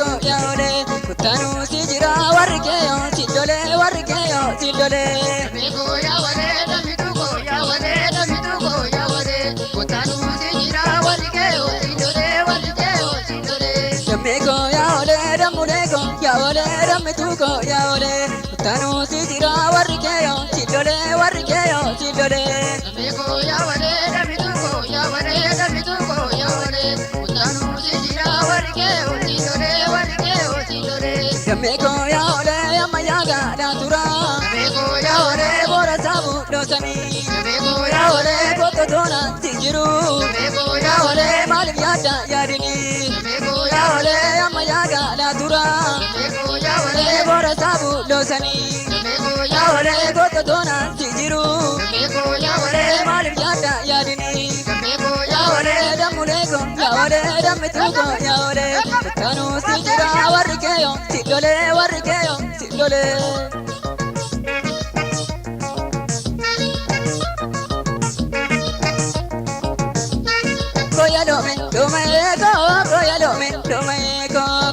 ko yaole kutanu si jira warkeyo sindole warkeyo sindole Amigo yaole damituko yaole kutanu si jira warkeyo sindole Dameko yaole damuleko yaole damituko yaole kutanu si jira warkeyo sindole sindole Amigo yaole damituko yaole kutanu si jira warkeyo sindole Dameko yaole amayaga datura Amigo yaole bora sabu dosani Amigo yaole kokotona sijiru Amigo yaole malim yada yadini Amigo yaole amayaga datura Amigo yaole bora sabu dosani Amigo yaole kokotona sijiru Amigo yaole malim yada yadini Amigo yaole damuleko yaole damituko yaole kanu sijira warikeyo sindole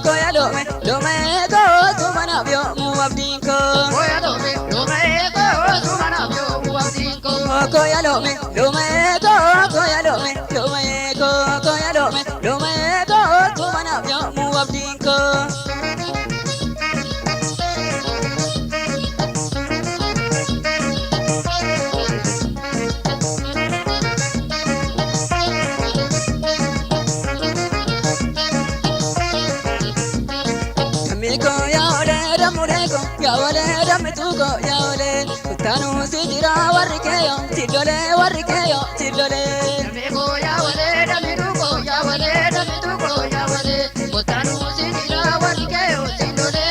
Koyalome, domeko, tumanabyo muabdinko. Koyalome domeko tumanabyo muabdinko. Dameko yaole damuleko yaole damituko yaole kutanu sijira warikeyo sindole Amigo yaole damituko yaole kutanu si jira warkeyo sindole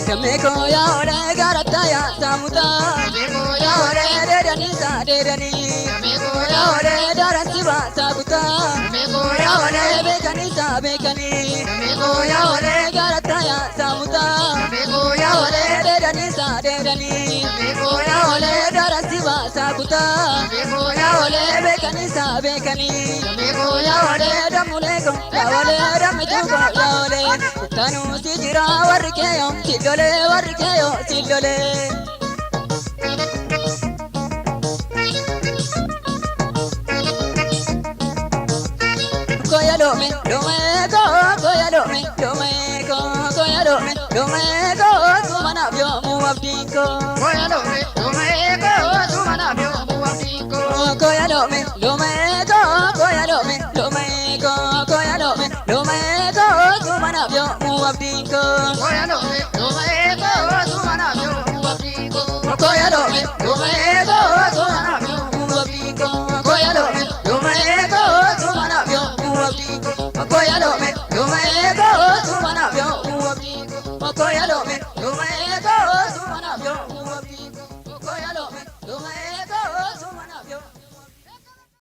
Dameko yaole garataya samuta Amigo yaole yaole dedanisa dedani Amigo yaole daransiba sabuta Amigo yaole yaole bekanisa bekani Amigo yaole garataya samuta Amigo yaole yaole dedanisa dedani Amigo yaole daransiba sabuta Amigo yaole bekanisa bekani Amigo yaole damuleko yaole damituko yaole kutanu sijira warikeyo sindole Koyalome, domeko, tumanabyo muabdinko. Koyalome domeko tumanabyo muabdinko Koyalome, domeko, tumanabyo muabdinko. Koyalome domeko tumanabyo muabdinko Koyalome, domeko, tumanabyo muabdinko. Koyalome, domeko, tumanabyo muabdinko. Koyalome, domeko, tumanabyo